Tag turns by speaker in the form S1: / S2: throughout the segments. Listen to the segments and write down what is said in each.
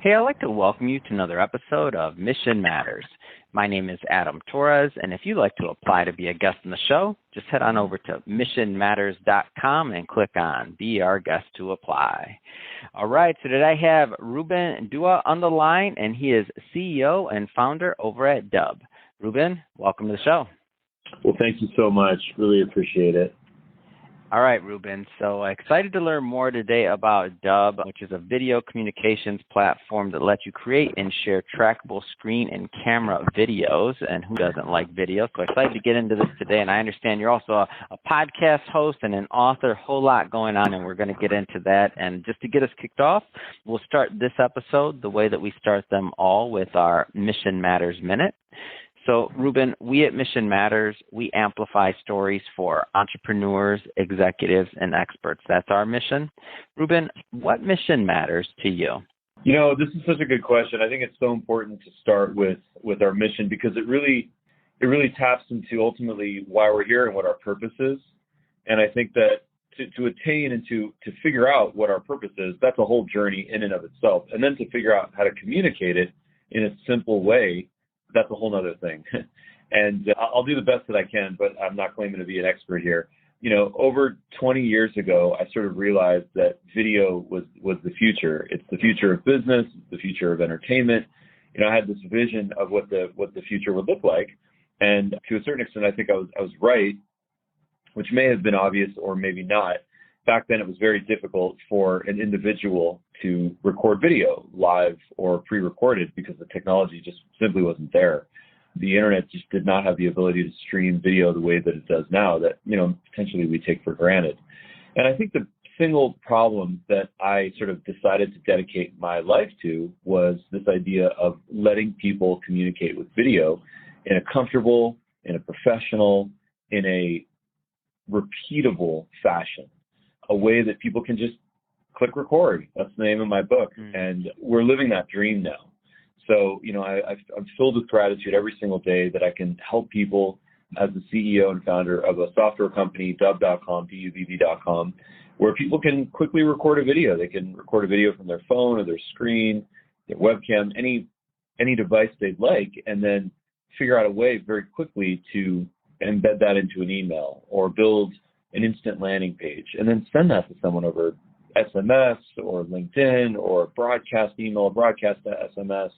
S1: Hey, I'd like to welcome you to another episode of Mission Matters. My name is Adam Torres, and if you'd like to apply to be a guest on the show, just head on over to missionmatters.com and click on Be Our Guest to apply. All right, so today I have Ruben Dua on the line, and he is CEO and founder over at Dubb. Ruben, welcome to the show.
S2: Well, thank you so much. Really appreciate it.
S1: All right, Ruben. So excited to learn more today about Dubb, which is a video communications platform that lets you create and share trackable screen and camera videos. And who doesn't like video? So excited to get into this today. And I understand you're also a podcast host and an author, whole lot going on, and we're going to get into that. And just to get us kicked off, we'll start this episode the way that we start them all with our Mission Matters Minute. So, Ruben, we at Mission Matters, we amplify stories for entrepreneurs, executives, and experts. That's our mission. Ruben, what mission matters to you?
S2: You know, this is such a good question. I think it's so important to start with our mission because it really taps into ultimately why we're here and what our purpose is. And I think that to attain and to figure out what our purpose is, that's a whole journey in and of itself. And then to figure out how to communicate it in a simple way, that's a whole other thing. And I'll do the best that I can, but I'm not claiming to be an expert here. You know, over 20 years ago, I sort of realized that video was the future. It's the future of business, the future of entertainment. You know, I had this vision of what the future would look like. And to a certain extent, I think I was right, which may have been obvious or maybe not. Back then, it was very difficult for an individual to record video live or pre-recorded because the technology just simply wasn't there. The internet just did not have the ability to stream video the way that it does now that, you know, potentially we take for granted. And I think the single problem that I sort of decided to dedicate my life to was this idea of letting people communicate with video in a comfortable, in a professional, in a repeatable fashion. A way that people can just click record. That's the name of my book. And we're living that dream now. So, you know, I'm filled with gratitude every single day that I can help people as the CEO and founder of a software company, Dubb.com, Dubb.com, where people can quickly record a video. They can record a video from their phone or their screen, their webcam, any device they'd like, and then figure out a way very quickly to embed that into an email or build an instant landing page, and then send that to someone over SMS or LinkedIn or broadcast email, broadcast SMS,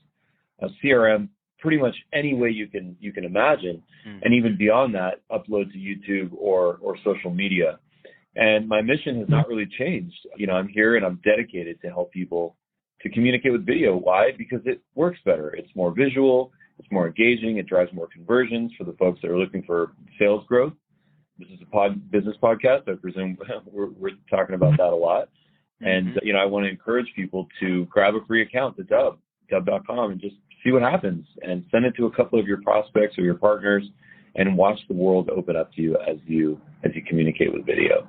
S2: a CRM, pretty much any way you can imagine, and even beyond that, upload to YouTube or social media. And my mission has not really changed. You know, I'm here and I'm dedicated to help people to communicate with video. Why? Because it works better. It's more visual. It's more engaging. It drives more conversions for the folks that are looking for sales growth. This is a business podcast. I presume we're talking about that a lot. And, you know, I want to encourage people to grab a free account at Dubb.com and just see what happens and send it to a couple of your prospects or your partners and watch the world open up to you as you communicate with video.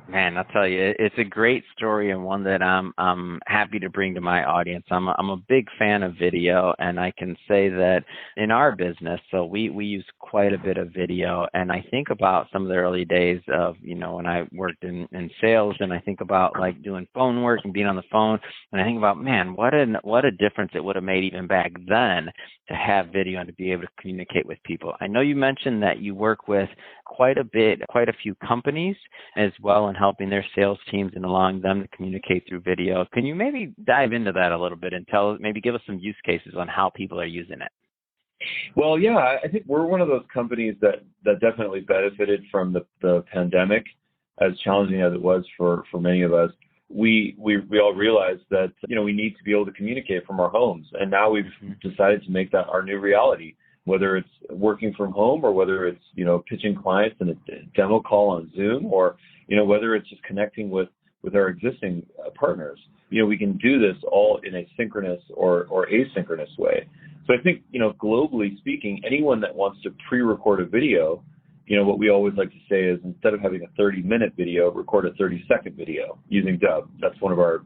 S1: Man, I'll tell you, it's a great story and one that I'm happy to bring to my audience. I'm a big fan of video, and I can say that in our business, so we use quite a bit of video, and I think about some of the early days of, you know, when I worked in sales, and I think about like doing phone work and being on the phone, and I think about, man, what a difference it would have made even back then to have video and to be able to communicate with people. I know you mentioned that you work with quite a few companies as well in helping their sales teams and allowing them to communicate through video. Can you maybe dive into that a little bit and maybe give us some use cases on how people are using it?
S2: Well, yeah, I think we're one of those companies that definitely benefited from the pandemic, as challenging as it was for many of us. We all realized that, you know, we need to be able to communicate from our homes. And now we've decided to make that our new reality, whether it's working from home or whether it's, you know, pitching clients in a demo call on Zoom or, you know, whether it's just connecting with our existing partners. You know, we can do this all in a synchronous or asynchronous way. So I think, you know, globally speaking, anyone that wants to pre-record a video, you know, what we always like to say is instead of having a 30-minute video, record a 30-second video using Dubb. That's one of our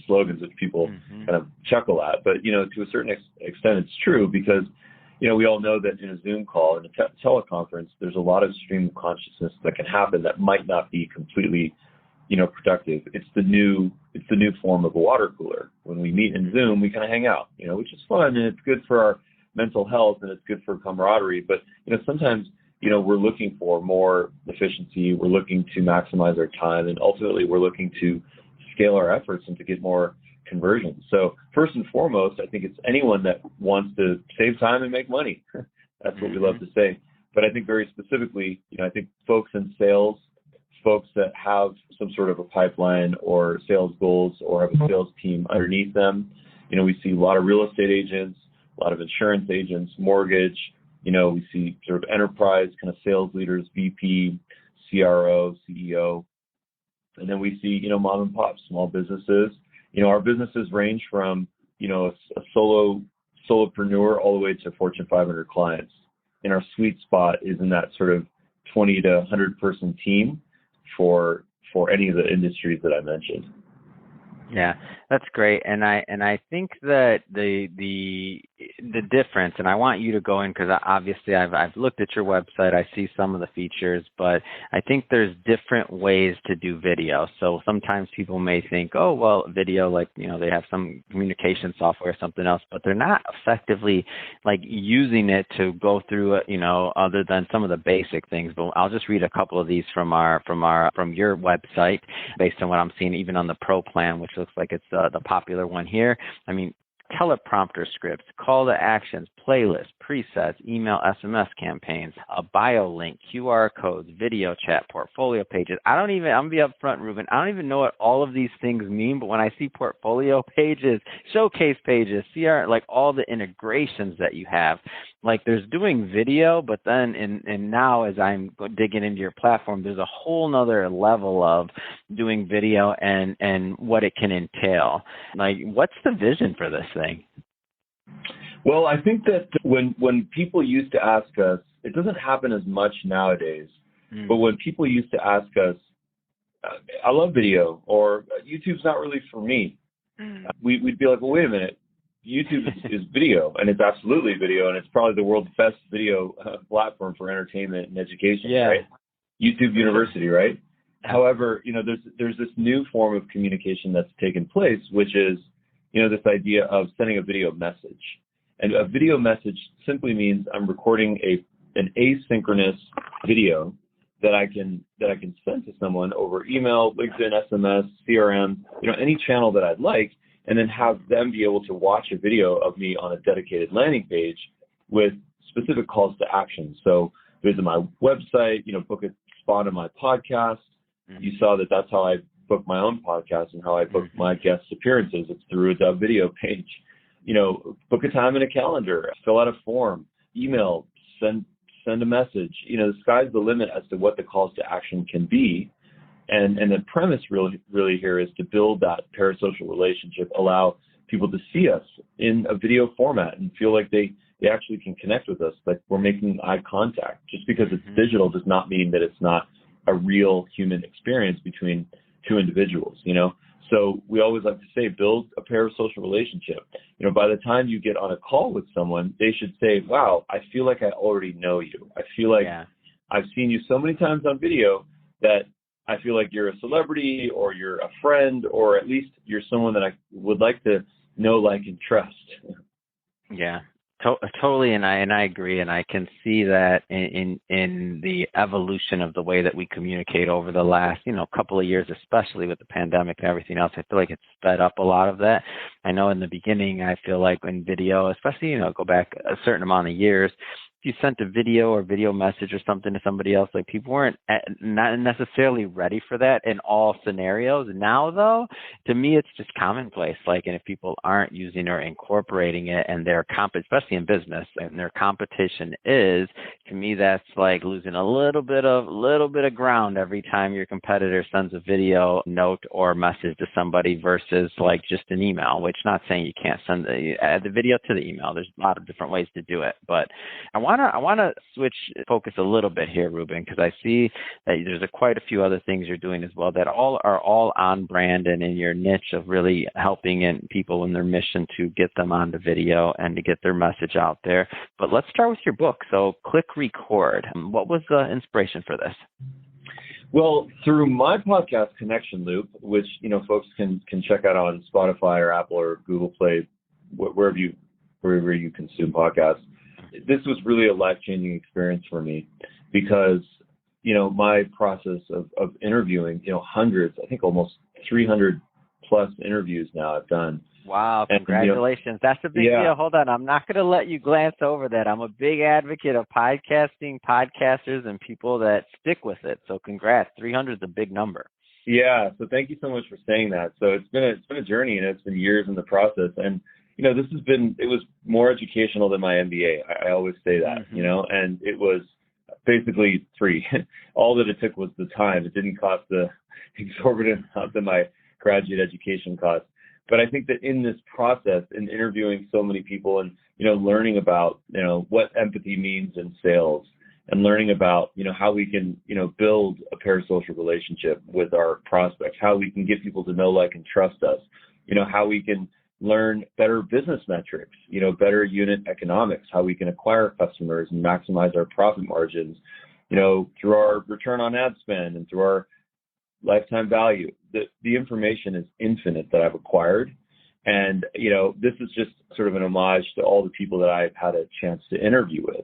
S2: slogans that people kind of chuckle at. But, you know, to a certain extent, it's true because, you know, we all know that in a Zoom call, in a teleconference, there's a lot of stream of consciousness that can happen that might not be completely, productive. It's the new form of a water cooler. When we meet in Zoom, we kind of hang out, which is fun, and it's good for our mental health, and it's good for camaraderie. But sometimes we're looking for more efficiency. We're looking to maximize our time, and ultimately we're looking to scale our efforts and to get more conversions. So first and foremost, I think it's anyone that wants to save time and make money. That's what we love to say. But I think very specifically, I think folks in sales, folks that have some sort of a pipeline or sales goals or have a sales team underneath them. We see a lot of real estate agents, a lot of insurance agents, mortgage. We see sort of enterprise kind of sales leaders, VP, CRO, CEO. And then we see, mom and pop, small businesses. Our businesses range from, a solopreneur all the way to Fortune 500 clients. And our sweet spot is in that sort of 20 to 100 person team for any of the industries that I mentioned.
S1: Yeah, that's great. And I think that the difference, and I want you to go in because obviously I've looked at your website, I see some of the features, but I think there's different ways to do video. So sometimes people may think, oh, well, video, like, they have some communication software or something else, but they're not effectively like using it to go through it, other than some of the basic things. But I'll just read a couple of these from your website based on what I'm seeing, even on the Pro plan, which looks like it's the popular one here. I mean, teleprompter scripts, call to actions, playlists, presets, email, SMS campaigns, a bio link, QR codes, video chat, portfolio pages. I'm gonna be upfront, Ruben. I don't even know what all of these things mean, but when I see portfolio pages, showcase pages, CR, like all the integrations that you have, like there's doing video, but then and now as I'm digging into your platform, there's a whole nother level of doing video and what it can entail. Like, what's the vision for this thing?
S2: Well, I think that when people used to ask us, it doesn't happen as much nowadays, but when people used to ask us, I love video, or YouTube's not really for me, we'd be like, well, wait a minute. YouTube is video, and it's absolutely video, and it's probably the world's best video platform for entertainment and education, right? YouTube University, right? However, there's this new form of communication that's taken place, which is, this idea of sending a video message. And a video message simply means I'm recording an asynchronous video that I can send to someone over email, LinkedIn, SMS, CRM, any channel that I'd like, and then have them be able to watch a video of me on a dedicated landing page with specific calls to action. So visit my website, book a spot on my podcast. You saw that that's how I book my own podcast and how I book my guest appearances. It's through a Dove video page. Book a time in a calendar, fill out a form, email, send a message. The sky's the limit as to what the calls to action can be. And the premise really here is to build that parasocial relationship, allow people to see us in a video format and feel like they actually can connect with us, like we're making eye contact. Just because it's digital does not mean that it's not a real human experience between two individuals, So we always like to say, build a parasocial relationship. By the time you get on a call with someone, they should say, wow, I feel like I already know you. I feel like I've seen you so many times on video that I feel like you're a celebrity, or you're a friend, or at least you're someone that I would like to know, like, and trust.
S1: Yeah, totally. And I agree. And I can see that in the evolution of the way that we communicate over the last, couple of years, especially with the pandemic and everything else. I feel like it's sped up a lot of that. I know in the beginning, I feel like in video, especially, go back a certain amount of years, you sent a video or video message or something to somebody else, like people weren't not necessarily ready for that in all scenarios. Now, though, to me, it's just commonplace. Like, and if people aren't using or incorporating it, and their especially in business, and their competition is, to me, that's like losing a little bit of ground every time your competitor sends a video note or message to somebody versus like just an email. Which, not saying you can't add the video to the email. There's a lot of different ways to do it, but I want to switch focus a little bit here, Ruben, because I see that there's quite a few other things you're doing as well that are all on brand and in your niche of really helping people in their mission to get them onto video and to get their message out there. But let's start with your book. So Click Record. What was the inspiration for this?
S2: Well, through my podcast, Connection Loop, which, folks can check out on Spotify or Apple or Google Play, wherever you consume podcasts. This was really a life-changing experience for me because, my process of interviewing, hundreds, I think almost 300 plus interviews now I've done.
S1: Wow, congratulations. And, that's a big deal. Hold on. I'm not going to let you glance over that. I'm a big advocate of podcasting, podcasters, and people that stick with it. So congrats. 300 is a big number.
S2: Yeah. So thank you so much for saying that. So it's been a journey, and it's been years in the process. And, it was more educational than my MBA. I always say that, and it was basically free. All that it took was the time. It didn't cost the exorbitant amount that my graduate education cost. But I think that in this process, in interviewing so many people and, learning about, what empathy means in sales and learning about, how we can, build a parasocial relationship with our prospects, how we can get people to know, like, and trust us, how we can learn better business metrics, better unit economics, how we can acquire customers and maximize our profit margins, through our return on ad spend and through our lifetime value. The information is infinite that I've acquired. And, this is just sort of an homage to all the people that I've had a chance to interview with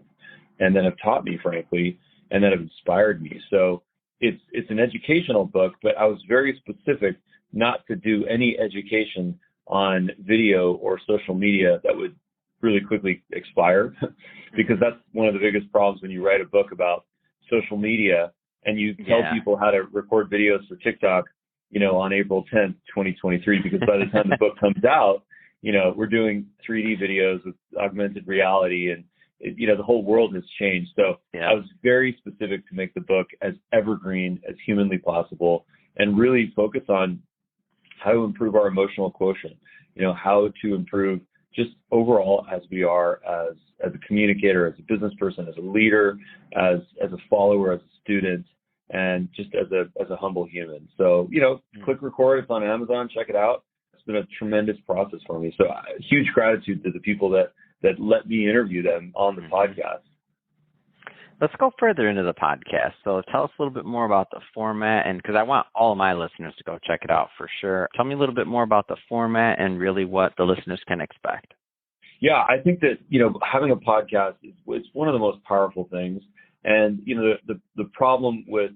S2: and that have taught me, frankly, and that have inspired me. So it's an educational book, but I was very specific not to do any education on video or social media that would really quickly expire, because that's one of the biggest problems when you write a book about social media and you tell people how to record videos for TikTok, on April 10th, 2023, because by the time the book comes out, we're doing 3D videos with augmented reality and, the whole world has changed. So I was very specific to make the book as evergreen as humanly possible and really focus on how to improve our emotional quotient, how to improve just overall as we are as a communicator, as a business person, as a leader, as a follower, as a student, and just as a humble human. So, click record. It's on Amazon. Check it out. It's been a tremendous process for me. So huge gratitude to the people that let me interview them on the podcast.
S1: Let's go further into the podcast. So tell us a little bit more about the format, and because I want all of my listeners to go check it out for sure. Tell me a little bit more about the format and really what the listeners can expect.
S2: Yeah, I think that, having a podcast is one of the most powerful things. And, the problem with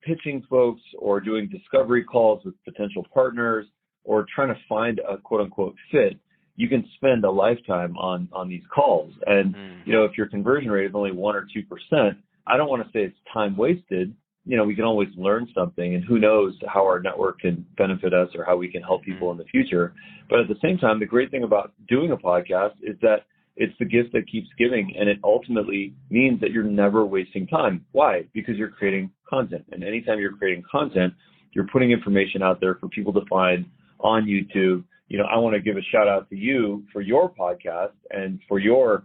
S2: pitching folks or doing discovery calls with potential partners or trying to find a quote unquote fit, you can spend a lifetime on these calls. And, if your conversion rate is only 1 or 2%, I don't want to say it's time wasted. We can always learn something, and who knows how our network can benefit us or how we can help people in the future. But at the same time, the great thing about doing a podcast is that it's the gift that keeps giving, and it ultimately means that you're never wasting time. Why? Because you're creating content. And anytime you're creating content, you're putting information out there for people to find on YouTube. I want to give a shout out to you for your podcast and for your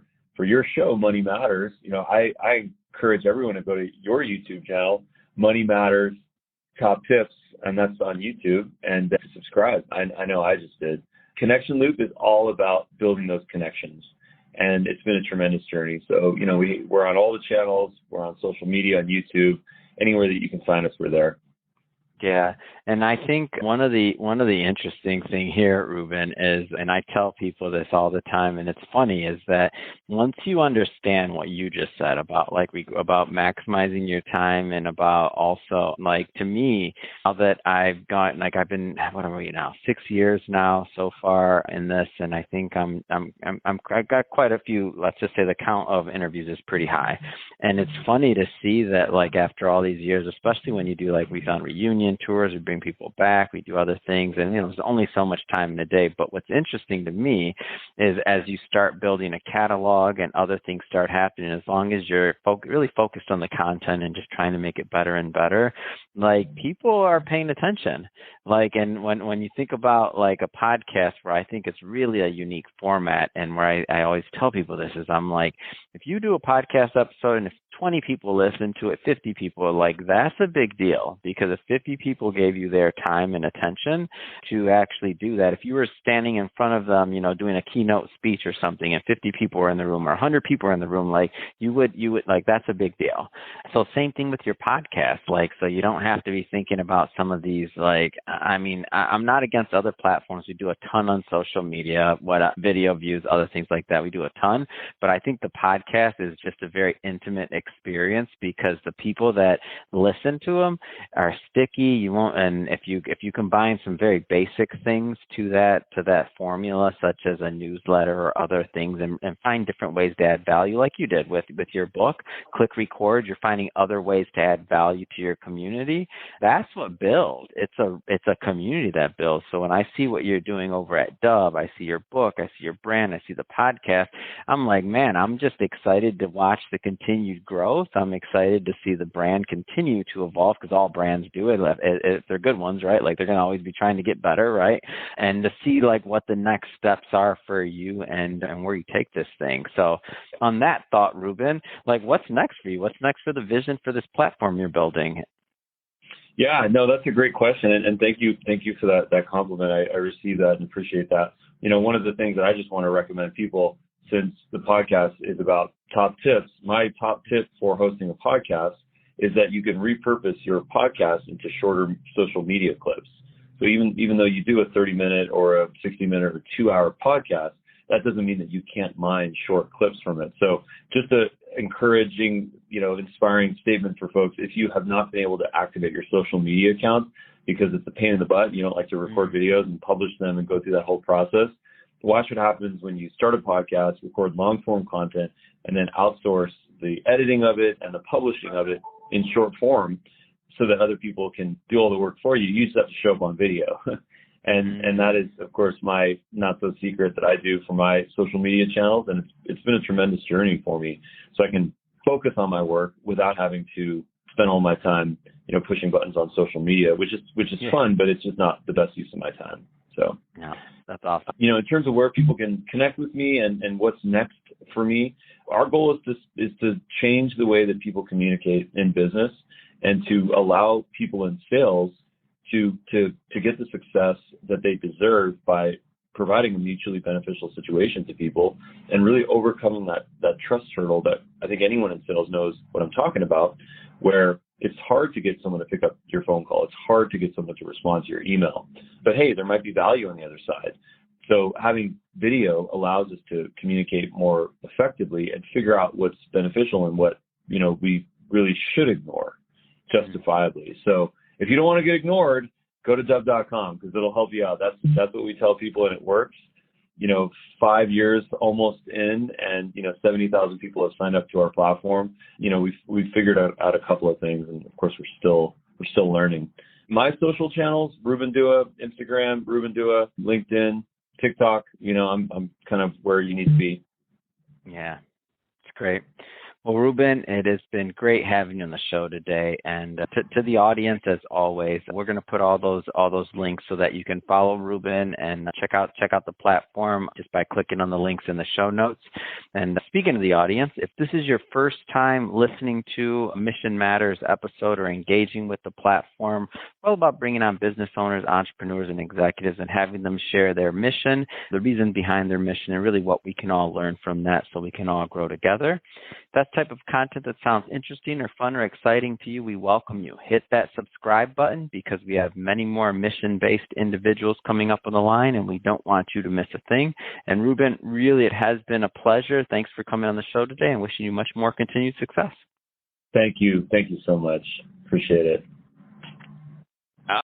S2: show, Money Matters. I encourage everyone to go to your YouTube channel, Money Matters Top Tips, and that's on YouTube, and subscribe. I know I just did. Connection Loop is all about building those connections, and it's been a tremendous journey. So, we're on all the channels, we're on social media, on YouTube, anywhere that you can find us, we're there.
S1: Yeah, and I think one of the interesting thing here, Ruben, is, and I tell people this all the time, and it's funny, is that once you understand what you just said about about maximizing your time, and about also, to me, now that I've been, what are we now, 6 years now so far in this, and I think I've got quite a few. Let's just say the count of interviews is pretty high, and it's funny to see that after all these years, especially when you do we've done reunion tours, we bring people back, we do other things, and there's only so much time in a day. But what's interesting to me is as you start building a catalog and other things start happening, as long as you're really focused on the content and just trying to make it better and better, people are paying attention. And when you think about a podcast, where I think it's really a unique format, and where I always tell people this is, I'm if you do a podcast episode and if 20 people listen to it, 50 people, that's a big deal, because if 50 people gave you their time and attention to actually do that. If you were standing in front of them, doing a keynote speech or something, and 50 people were in the room or 100 people were in the room, like you would like, that's a big deal. So same thing with your podcast. Like, so you don't have to be thinking about some of these, like, I mean, I'm not against other platforms. We do a ton on social media, video views, other things like that. We do a ton, but I think the podcast is just a very intimate experience because the people that listen to them are sticky. You won't, and if you combine some very basic things to that formula, such as a newsletter or other things, and find different ways to add value, like you did with your book, click record, you're finding other ways to add value to your community. That's what builds. It's a community that builds. So when I see what you're doing over at Dove, I see your book, I see your brand, I see the podcast, I'm like, man, I'm just excited to watch the continued growth. I'm excited to see the brand continue to evolve, because all brands do it. If they're good ones, right? Like, they're going to always be trying to get better, right? And to see like what the next steps are for you and where you take this thing. So on that thought, Ruben, like, what's next for you? What's next for the vision for this platform you're building?
S2: Yeah, no, that's a great question. And thank you for that compliment. I received that and appreciate that. One of the things that I just want to recommend people, since the podcast is about top tips, my top tip for hosting a podcast is that you can repurpose your podcast into shorter social media clips. So even though you do a 30-minute or a 60-minute or 2-hour podcast, that doesn't mean that you can't mine short clips from it. So just a encouraging, inspiring statement for folks. If you have not been able to activate your social media accounts because it's a pain in the butt, you don't like to record videos and publish them and go through that whole process, watch what happens when you start a podcast, record long-form content, and then outsource the editing of it and the publishing of it in short form so that other people can do all the work for you. You just have to show up on video. And that is, of course, my not-so-secret that I do for my social media channels, and it's been a tremendous journey for me. So I can focus on my work without having to spend all my time, pushing buttons on social media, which is fun, but it's just not the best use of my time. So,
S1: yeah, that's awesome.
S2: In terms of where people can connect with me and what's next for me, our goal is to change the way that people communicate in business and to allow people in sales to get the success that they deserve by providing a mutually beneficial situation to people and really overcoming that trust hurdle that I think anyone in sales knows what I'm talking about, where it's hard to get someone to pick up your phone call. It's hard to get someone to respond to your email. But hey, there might be value on the other side. So having video allows us to communicate more effectively and figure out what's beneficial and what, we really should ignore justifiably. So if you don't want to get ignored, go to dove.com because it'll help you out. That's what we tell people, and it works. 5 years almost in, and 70,000 people have signed up to our platform. We've figured out a couple of things, and of course we're still learning. My social channels: Ruben Dua, Instagram, Ruben Dua, LinkedIn, TikTok. I'm kind of where you need to be.
S1: Yeah, it's great. Well, Ruben, it has been great having you on the show today. And to the audience, as always, we're going to put all those links so that you can follow Ruben and check out the platform just by clicking on the links in the show notes. And speaking of the audience, if this is your first time listening to a Mission Matters episode or engaging with the platform, we're all about bringing on business owners, entrepreneurs, and executives and having them share their mission, the reason behind their mission, and really what we can all learn from that so we can all grow together. That's type of content that sounds interesting or fun or exciting to you, we welcome you. Hit that subscribe button because we have many more mission-based individuals coming up on the line, and we don't want you to miss a thing. And Ruben, really, it has been a pleasure. Thanks for coming on the show today, and wishing you much more continued success.
S2: Thank you. Thank you so much. Appreciate it.